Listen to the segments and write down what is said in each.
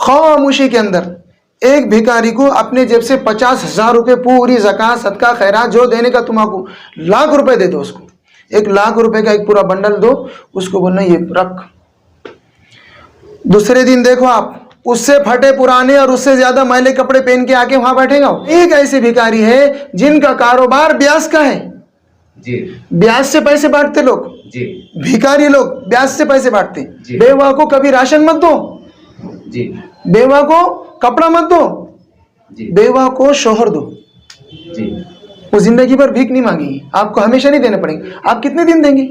खामोशी के अंदर एक भिखारी को अपने जेब से 50,000 रुपये पूरी ज़कात सदका खैरात जो देने का तुम्हारा लाख रुपए दे दो, उसको 1,00,000 रुपए का एक पूरा बंडल दो, उसको बोलना ये रख। दूसरे दिन देखो आप उससे फटे पुराने और उससे ज्यादा मैले कपड़े पहन के आके वहां बैठेगा। एक ऐसे भिखारी है जिनका कारोबार ब्याज का है जी, ब्याज से पैसे बांटते लोग जी, भिखारी लोग ब्याज से पैसे बांटते। बेवा को कभी राशन मत दो जी, बेवा को कपड़ा मत दो जी, बेवा को शोहर दो जी। वो जिंदगी भर भीख नहीं मांगेगी, आपको हमेशा नहीं देने पड़ेंगे। आप कितने दिन देंगे?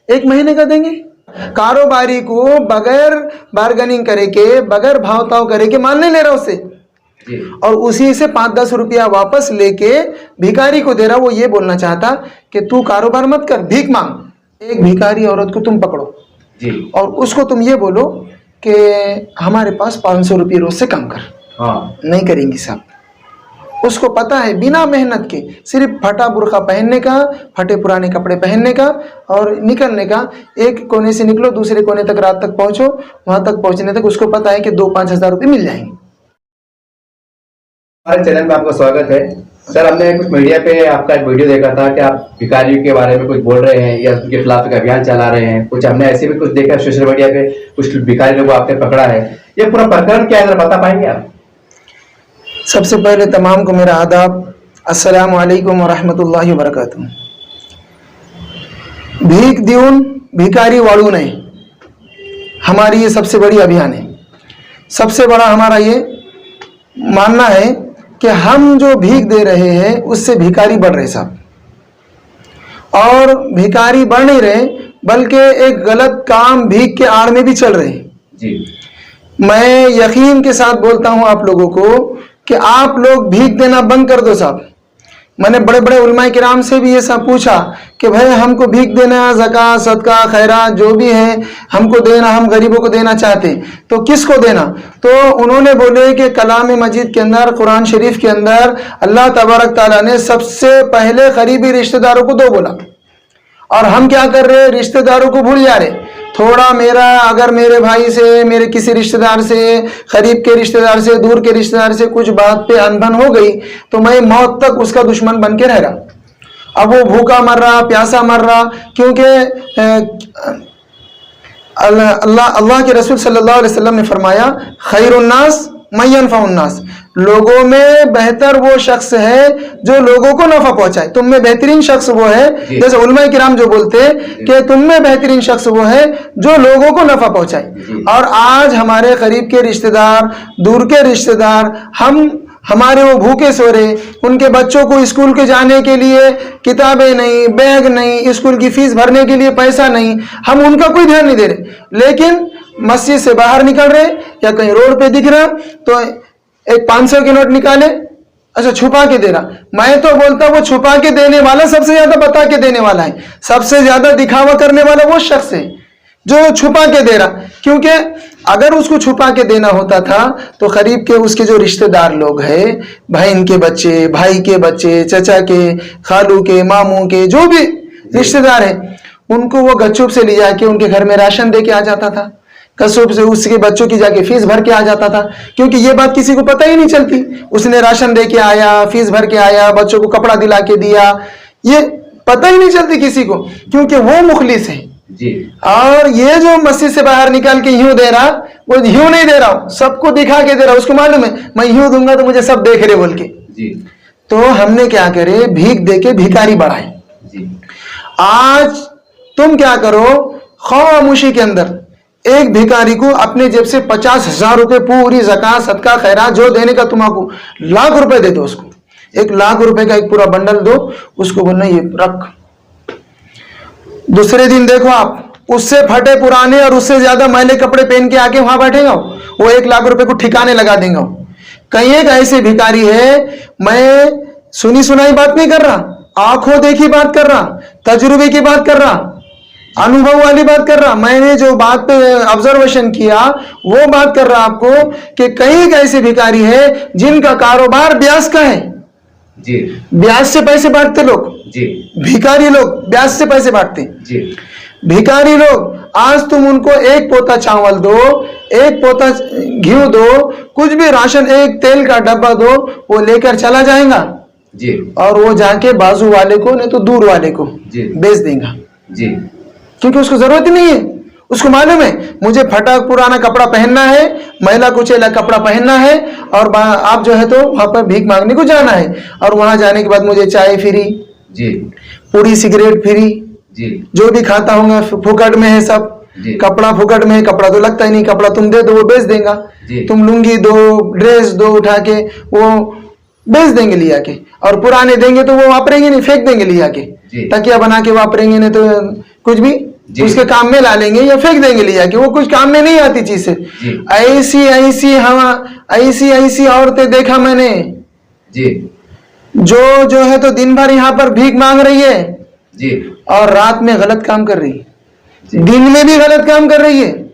1 महीने का देंगे। कारोबारी को बगैर बार्गेनिंग करे के, बगैर भावताव करे के माल नहीं ले रहा उससे, और उसी से 5-10 रुपया वापस लेके भिखारी को दे रहा। वो ये बोलना चाहता कि तू कारोबार मत कर, भीख मांग। एक भिखारी औरत को तुम पकड़ो जी, और उसको तुम ये बोलो कि हमारे पास 500 रुपये रोज से कम कर। हाँ, नहीं करेंगी साहब। उसको पता है बिना मेहनत के सिर्फ फटा बुरखा पहनने का, फटे पुराने कपड़े पहनने का और निकलने का। एक कोने से निकलो, दूसरे कोने तक रात तक पहुंचो, वहां तक पहुंचने तक उसको पता है कि 2-5 हजार रुपये मिल जाएंगे। हमारे चैनल में आपका स्वागत है सर। हमने कुछ मीडिया पे आपका एक वीडियो देखा था कि आप भिखारियों के बारे में कुछ बोल रहे हैं या उनके खिलाफ एक अभियान चला रहे हैं। कुछ हमने ऐसे भी कुछ देखा सोशल मीडिया पे, कुछ भिखारी लोगों को आपने पकड़ा है। ये पूरा प्रकरण क्या है, जरा बता पाएंगे आप? सबसे पहले तमाम को मेरा आदाब, अस्सलामु अलैकुम वरहमतुल्लाहि वबरकातुहू। भीख दिउन भिखारी वाड़ू नहीं, हमारी ये सबसे बड़ी अभियान है। सबसे बड़ा हमारा ये मानना है कि हम जो भीख दे रहे हैं उससे भिखारी बढ़ रहे साहब, और भिखारी बढ़ नहीं रहे बल्कि एक गलत काम भीख के आड़ में भी चल रहे हैं जी। मैं यकीन के साथ बोलता हूं आप लोगों को कि आप लोग भीख देना बंद कर दो साहब। मैंने बड़े बड़े उलमाए किराम से भी ये सब पूछा कि भाई हमको भीख देना, ज़कात सदका खैरात जो भी है हमको देना, हम गरीबों को देना चाहते, तो किसको देना? तो उन्होंने बोले कि कलाम मजीद के अंदर, कुरान शरीफ के अंदर अल्लाह तबारक ताला ने सबसे पहले करीबी रिश्तेदारों को दो बोला, और हम क्या कर रहे, रिश्तेदारों को भूल जा रहे। थोड़ा मेरा, अगर मेरे भाई से, मेरे किसी रिश्तेदार से, करीब के रिश्तेदार से, दूर के रिश्तेदार से कुछ बात पे अनबन हो गई तो मैं मौत तक उसका दुश्मन बन के रह रहा। अब वो भूखा मर रहा, प्यासा मर रहा, क्योंकि अल्लाह के रसूल सल्लल्लाहु अलैहि वसल्लम ने फरमाया खैरुन्नास मन यनफउन्नास, लोगों में बेहतर वो शख्स है जो लोगों को नफा पहुंचाए। तुम में बेहतरीन शख्स वो है, जैसे उलमाए किराम जो बोलते हैं कि तुम में बेहतरीन शख्स वो है जो लोगों को नफा पहुंचाए। और आज हमारे करीब के रिश्तेदार, दूर के रिश्तेदार, हमारे वो भूखे सो रहे, उनके बच्चों को स्कूल के जाने के लिए किताबें नहीं, बैग नहीं, स्कूल की फीस भरने के लिए पैसा नहीं, हम उनका कोई ध्यान नहीं दे रहे। लेकिन मस्जिद से बाहर निकल रहे या कहीं रोड पे दिख रहा तो एक 500 के नोट निकाले, अच्छा छुपा के दे रहा। मैं तो बोलता वो छुपा के देने वाला सबसे ज्यादा बता के देने वाला है, सबसे ज्यादा दिखावा करने वाला वो शख्स है जो छुपा के दे रहा। क्योंकि अगर उसको छुपा के देना होता था तो करीब के उसके जो रिश्तेदार लोग हैं, बहन के बच्चे, भाई के बच्चे, चचा के, खालू के, मामू के, जो भी रिश्तेदार हैं, उनको वो गच्चूप से ले जाके उनके घर में राशन दे के आ जाता था, कसूब से उसके बच्चों की जाके फीस भर के आ जाता था। क्योंकि ये बात किसी को पता ही नहीं चलती, उसने राशन दे के आया, फीस भर के आया, बच्चों को कपड़ा दिला के दिया, ये पता ही नहीं चलती किसी को, क्योंकि वो मुखलिस है जी। और ये जो मस्जिद से बाहर निकाल के यूं दे रहा, वो यूं नहीं दे रहा हूं, सबको दिखा के दे रहा, उसको मालूम है मैं यूं दूंगा तो मुझे सब देख रहे बोल के जी। तो हमने क्या करे, भीख दे के भिखारी बढ़ाए जी। आज तुम क्या करो, खामोशी के अंदर एक भिखारी को अपने जेब से 50,000 रुपये पूरी ज़कात सदका खैरात जो देने का तुम्हारा लाख रुपए दे दो, उसको 1,00,000 रुपए का एक पूरा बंडल दो, उसको बोलना ये रख। दूसरे दिन देखो आप उससे फटे पुराने और उससे ज्यादा मैले कपड़े पहन के आके वहां बैठेगा, वो 1,00,000 रुपए को ठिकाने लगा देंगे। कहीं एक ऐसे भिखारी है, मैं सुनी सुनाई बात नहीं कर रहा, आंखों देखी बात कर रहा, तजुर्बे की बात कर रहा, अनुभव वाली बात कर रहा। मैंने जो बात पे ऑब्जर्वेशन किया वो बात कर रहा आपको कि कई ऐसे भिखारी है जिनका कारोबार ब्याज का है जी। ब्याज से पैसे बांटते लोग जी, भिखारी लोग ब्याज से पैसे बांटते जी। भिखारी लोग, आज तुम उनको एक पोता चावल दो, एक पोता घी दो, कुछ भी राशन, एक तेल का डब्बा दो, वो लेकर चला जाएगा जी और वो जाके बाजू वाले को नहीं तो दूर वाले को जी बेच देगा, जी क्योंकि उसको जरूरत ही नहीं है। उसको मालूम है मुझे फटा पुराना कपड़ा पहनना है, मैला कुचैला कपड़ा पहनना है, और आप जो है तो वहां पर भीख मांगने को जाना है, और वहां जाने के बाद मुझे चाय फ्री, जी पूरी सिगरेट फ्री, जी जो भी खाता होगा फुकट में है सब, जी कपड़ा फुकट में है, कपड़ा तो लगता ही नहीं, कपड़ा तुम दे दो वो बेच देगा, जी तुम लुंगी दो, ड्रेस दो, उठा के वो बेच देंगे लिया के, और पुराने देंगे तो वो वापरेंगे नहीं, फेंक देंगे लिया के, जी तकिया बना के वापरेंगे नहीं तो कुछ भी जी। उसके काम में ला लेंगे या फेंक देंगे लिया के, वो कुछ काम में नहीं आती चीज है। जी ऐसी ऐसी औरतें देखा मैंने जी जो है तो दिन भर यहाँ पर भीख मांग रही है जी और रात में गलत काम कर रही है, जी दिन में भी गलत काम कर रही है।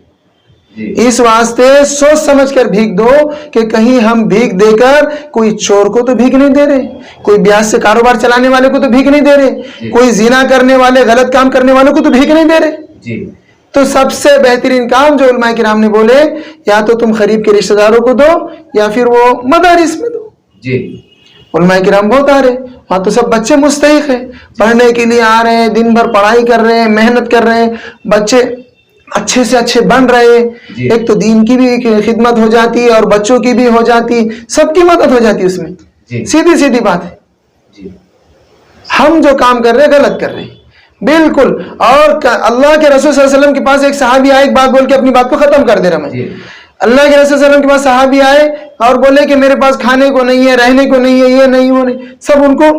जी इस वास्ते सोच समझ कर भीख दो कि कहीं हम भीख देकर कोई चोर को तो भीख नहीं दे रहे, कोई ब्याज से कारोबार चलाने वाले को तो भीख नहीं दे रहे, कोई जिना करने वाले गलत काम करने वालों को तो भीख नहीं दे रहे। जी तो सबसे बेहतरीन काम जो उलमाए किराम ने बोले, या तो तुम करीब के रिश्तेदारों को दो या फिर वो मदारिस में दो। जी उलमाए किराम बहुत आ रहे, वहाँ तो सब बच्चे मुस्तहिक है, पढ़ने के लिए आ रहे हैं, दिन भर पढ़ाई कर रहे हैं, मेहनत कर रहे हैं, बच्चे अच्छे से अच्छे बन रहे। जी। एक तो दीन की भी खिदमत हो जाती और बच्चों की भी हो जाती, सबकी मदद हो जाती उसमें। जी सीधी सीधी बात है। जी हम जो काम कर रहे हैं गलत कर रहे हैं बिल्कुल। और अल्लाह के रसूल सल्लल्लाहु अलैहि वसल्लम के पास एक सहाबी आए, एक बात बोल के अपनी बात को खत्म कर दे रहा मैं। जी अल्लाह के रसूल सल्लल्लाहु अलैहि वसल्लम के पास सहाबी आए और बोले कि मेरे पास खाने को नहीं है, रहने को नहीं है, ये नहीं वो नहीं, सब उनको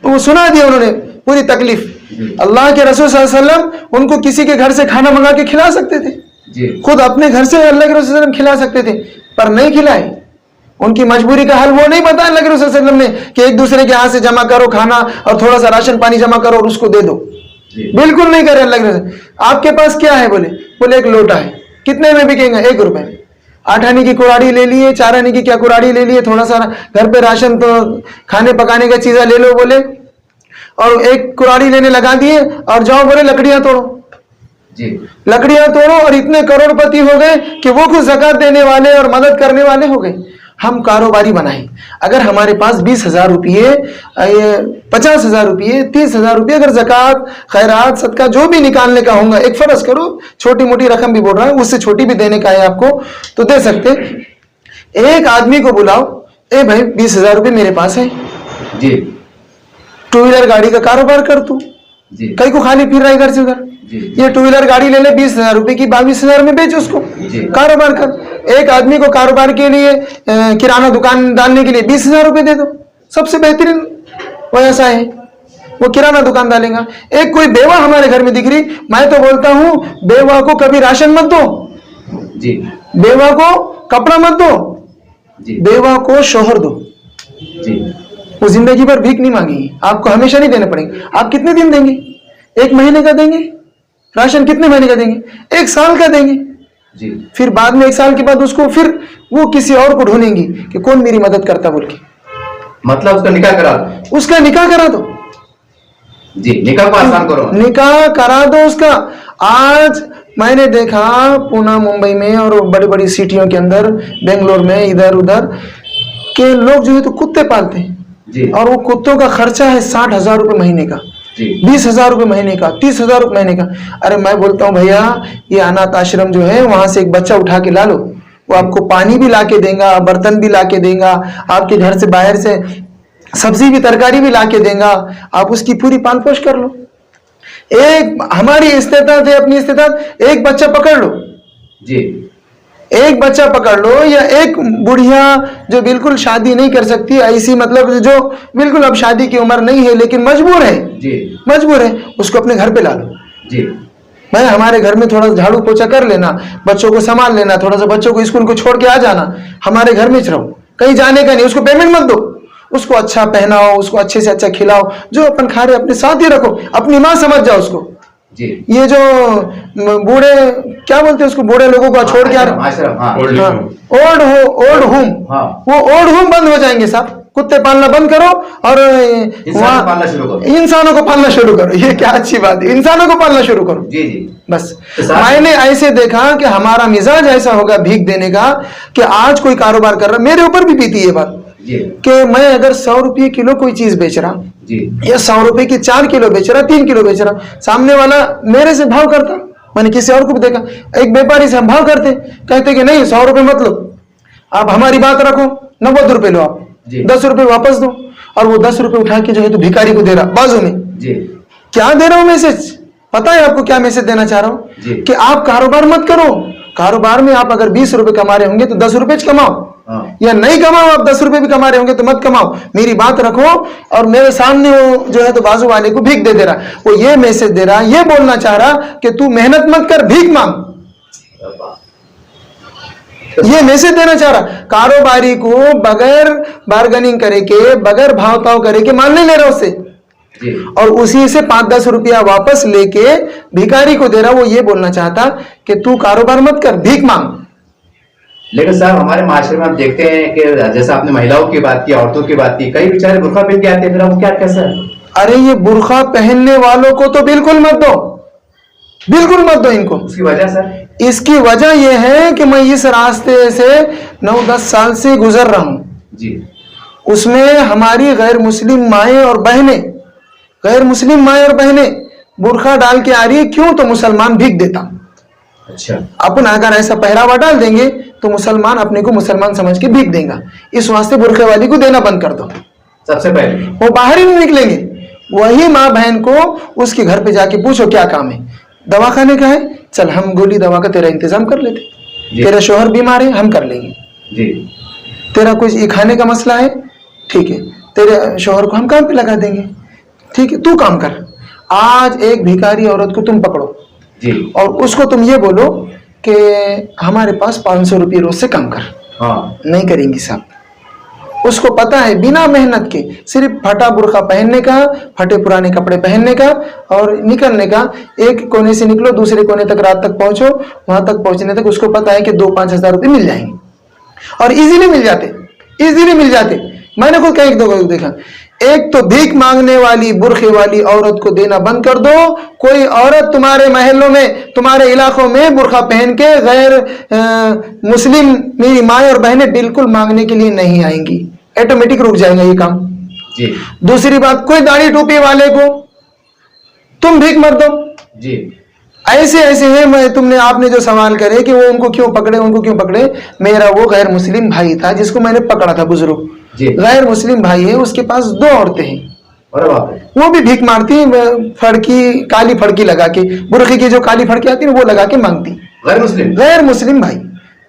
वो सुना दिया उन्होंने पूरी तकलीफ। अल्लाह के रसूल सल्लल्लाहु अलैहि वसल्लम उनको किसी के घर से खाना मंगा के खिला सकते थे, जी खुद अपने घर से अल्लाह के रसूल सल्लल्लाहु अलैहि वसल्लम खिला सकते थे, पर नहीं खिलाए। उनकी मजबूरी का हल वो नहीं बताया अल्लाह के रसूल सल्लल्लाहु अलैहि वसल्लम ने कि एक दूसरे के हाथ से जमा करो खाना और थोड़ा सा राशन पानी जमा करो और उसको दे दो। जी बिल्कुल नहीं करे अल्लाह के रसूल। आपके पास क्या है? बोले एक लोटा है। कितने में बिकेगा? 1 रुपए में। 8 आने की कुराड़ी ले लिए, 4 आने की क्या कुराड़ी ले लिए, थोड़ा सा घर पे राशन तो खाने पकाने का चीज़ा ले लो बोले, और एक कुराड़ी लेने लगा दिए और जाओ बोले लकड़ियां तोड़ो। जी लकड़ियां तोड़ो और इतने करोड़पति हो गए कि वो कुछ ज़कात देने वाले और मदद करने वाले हो गए। हम कारोबारी बनाएं। अगर हमारे पास 20,000 रुपये, 50,000 रुपये, 30,000 रुपये अगर ज़कात, खैरात, सदका जो भी निकालने का होगा, एक फर्ज करो छोटी मोटी रकम भी बोल रहा है, उससे छोटी भी देने का है आपको तो दे सकते। एक आदमी को बुलाओ, ए भाई 20,000 रुपये मेरे पास है, जी 2 व्हीलर गाड़ी का कारोबार कर तू, जी कई को खाली फिर रहा है इधर से उधर, जी ये 2 व्हीलर गाड़ी ले ले, 20,000 रुपये की 22,000 में बेच उसको, जी। कारोबार कर। एक आदमी को कारोबार के लिए किराना दुकान डालने के लिए 20,000 रुपये दे दो, सबसे बेहतरीन वो ऐसा है, वो किराना दुकान डालेगा। एक कोई बेवा हमारे घर में दिख रही, मैं तो बोलता हूँ बेवा को कभी राशन मत दो, जी बेवा को कपड़ा मत दो, जी बेवा को शोहर दो। जी वो जिंदगी भर भीख नहीं मांगेगी, आपको हमेशा नहीं देने पड़ेंगे। आप कितने दिन देंगे? 1 महीने का देंगे राशन, कितने महीने का देंगे? 1 साल का देंगे। जी फिर बाद में 1 साल के बाद उसको फिर वो किसी और को ढूंढेंगी कि कौन मेरी मदद करता बोल के, मतलब उसका निकाह करा दो। उसका निकाह करा दो। जी निकाह को आसान करो। निकाह करा दो उसका। आज मैंने देखा पुणे, मुंबई में और बड़ी बड़ी सिटियों के अंदर, बेंगलोर में, इधर उधर के लोग जो है तो कुत्ते पालते हैं, जी और वो कुत्तों का खर्चा है 60,000 रुपये महीने का, जी 20,000 रुपये महीने का, 30,000 रुपये महीने का। अरे मैं बोलता हूँ भैया ये अनाथ आश्रम जो है वहां से एक बच्चा उठा के ला लो, वो आपको पानी भी ला के देगा, बर्तन भी ला के देगा, आपके घर से बाहर से सब्जी भी तरकारी भी ला के देगा, आप उसकी पूरी पाल पोष कर लो। एक हमारी इस्तेताद है, अपनी इस्तेताद, एक बच्चा पकड़ लो, जी एक बच्चा पकड़ लो, या एक बुढ़िया जो बिल्कुल शादी नहीं कर सकती, ऐसी मतलब जो बिल्कुल अब शादी की उम्र नहीं है लेकिन मजबूर है, जी मजबूर है, उसको अपने घर पे ला लो। जी भाई हमारे घर में थोड़ा झाड़ू पोछा कर लेना, बच्चों को संभाल लेना, थोड़ा सा बच्चों को स्कूल को छोड़ के आ जाना, हमारे घर में रहो, कहीं जाने का नहीं, उसको पेमेंट मत दो, उसको अच्छा पहनाओ, उसको अच्छे से अच्छा खिलाओ, जो अपन खा रहे अपने साथ ही रखो, अपनी माँ समझ जाओ उसको। जी ये जो बूढ़े क्या बोलते हैं उसको, बूढ़े लोगों को छोड़ के आ रहे, आश्रम, हाँ ओल्ड होम, हाँ वो ओल्ड होम बंद हो जाएंगे साहब। कुत्ते पालना बंद करो और इंसान पालना शुरू करो। इंसानों को पालना शुरू करो। ये क्या अच्छी बात है, इंसानों को पालना शुरू करो। जी जी। बस तो साहब- मैंने ऐसे देखा कि हमारा मिजाज ऐसा होगा भीख देने का कि आज कोई कारोबार कर रहा, मेरे ऊपर भी बीती ये बात जी कि मैं अगर 100 रुपये किलो कोई चीज बेच रहा जी या 100 रुपए की 4 किलो बेच रहा, 3 किलो बेच रहा, सामने वाला मेरे से भाव करता, मैंने किसी और को भी देखा, एक व्यापारी से हम भाव करते, कहते कि नहीं 100 रुपए मत लो, आप हमारी बात रखो, 90 रुपए लो, आप जी। 10 रुपए वापस दो, और वो 10 रुपए उठा के जो है तो भिखारी को दे रहा बाजू में। जी क्या दे रहा हूं मैसेज, पता है आपको क्या मैसेज देना चाह रहा जी। हूं कि आप कारोबार मत करो, कारोबार में आप अगर 20 रुपए कमा रहे होंगे तो 10 रुपए कमाओ, हाँ या नहीं कमाओ, आप 10 रुपए भी कमा रहे होंगे तो मत कमाओ, मेरी बात रखो। और मेरे सामने वो जो है तो बाजू वाले को भीख दे रहा, वो ये मैसेज दे रहा, ये बोलना चाह रहा कि तू मेहनत मत कर, भीख मांग, ये मैसेज देना चाह रहा। कारोबारी को बगैर बार्गेनिंग करे के, बगैर भाव ताव करे के माल नहीं ले रहा उससे, जी और उसी से 5-10 रुपया वापस लेके भिखारी को दे रहा। वो ये बोलना चाहता कि तू कारोबार मत कर, भीख मांग। लेकिन साहब हमारे माशरे में हम देखते हैं कि जैसा आपने महिलाओं की बात की, औरतों की बात की, कई बेचारे बुर्का पहन के आते हैं, फिर हम क्या कैसा है? अरे ये बुर्खा पहनने वालों को तो बिल्कुल मत दो, बिल्कुल मत दो इनको। उसकी वजह सर? इसकी वजह यह है कि मैं इस रास्ते से 9-10 साल से गुजर रहा हूं, जी उसमें हमारी गैर मुस्लिम माएँ और बहनें, गैर मुस्लिम माएँ और बहनें बुर्खा डाल के आ रही है, क्यों? तो मुसलमान भीख देता। अच्छा अपन अगर ऐसा पहरावा डाल देंगे तो मुसलमान अपने को मुसलमान समझ के भीख देगा, इस वास्ते बुर्खे वाली को देना बंद कर दो, सबसे पहले वो बाहर ही नहीं निकलेंगे। वही माँ बहन को उसके घर पे जाके पूछो क्या काम है, दवा खाने का है, चल हम गोली दवा का तेरा इंतजाम कर लेते, जी। तेरा शोहर बीमार है हम कर लेंगे, जी तेरा कुछ ये खाने का मसला है, ठीक है, तेरे शोहर को हम काम पे लगा देंगे, ठीक है, तू काम कर। आज एक भिखारी औरत को तुम पकड़ो जी और उसको तुम ये बोलो कि हमारे पास 500 रुपये रोज से कम कर, हाँ नहीं करेंगी साहब। उसको पता है बिना मेहनत के सिर्फ फटा बुर्का पहनने का, फटे पुराने कपड़े पहनने का और निकलने का, एक कोने से निकलो दूसरे कोने तक, रात तक पहुंचो, वहां तक पहुंचने तक उसको पता है कि 2-5 हजार रुपये मिल जाएंगे, और इजीली मिल जाते, इजीली मिल जाते। मैंने खुद कहीं दो देखा, एक तो भीख मांगने वाली बुर्खे वाली औरत को देना बंद कर दो। कोई औरत तुम्हारे महलों में, तुम्हारे इलाकों में बुर्खा पहन के गैर मुस्लिम मेरी माएँ और बहनें बिल्कुल मांगने के लिए नहीं आएंगी, ऑटोमेटिक रुक जाएगा ये काम। जी दूसरी बात, कोई दाढ़ी टोपी वाले को तुम भीख मत दो। जी ऐसे ऐसे हैं, मैं तुमने आपने जो सवाल करे कि वो उनको क्यों पकड़े, उनको क्यों पकड़े, मेरा वो गैर मुस्लिम भाई था जिसको मैंने पकड़ा था, बुजुर्ग जी। गैर मुस्लिम भाई है, उसके पास 2 औरतें हैं, अरे बाप रे, वो भी भीख मारती, फड़की, काली फड़की लगा के, बुरखे की जो काली फड़की आती है वो लगा के मांगती, गैर मुस्लिम? गैर मुस्लिम भाई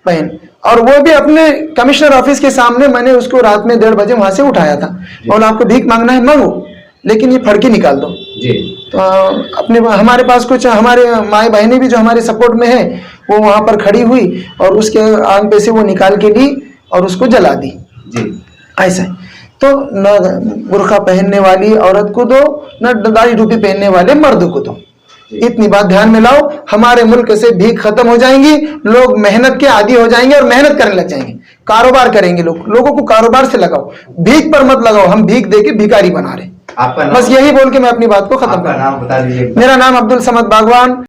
बहन। और वो भी अपने कमिश्नर ऑफिस के सामने, मैंने उसको रात में 1:30 बजे वहां से उठाया था, और आपको भीख मांगना है मांगो, लेकिन ये फड़की निकाल दो। जी तो अपने हमारे पास कुछ हमारे माए बहनें भी जो हमारे सपोर्ट में है, वो वहां पर खड़ी हुई और उसके आग पे से वो निकाल के ली और उसको जला दी। जी ऐसा है। तो न बुर्खा पहनने वाली औरत को दो, न दाढ़ी टोपी पहनने वाले मर्द को दो, इतनी बात ध्यान में लाओ। हमारे मुल्क से भीख खत्म हो जाएंगी, लोग मेहनत के आदी हो जाएंगे और मेहनत करने लग जाएंगे, कारोबार करेंगे लोग। लोगों को कारोबार से लगाओ, भीख पर मत लगाओ, हम भीख दे के भिखारी बना रहे। आपका नाम? बस यही बोल के मैं अपनी बात को खत्म आपका कर। नाम बता दीजिए। मेरा नाम अब्दुल समद बागवान।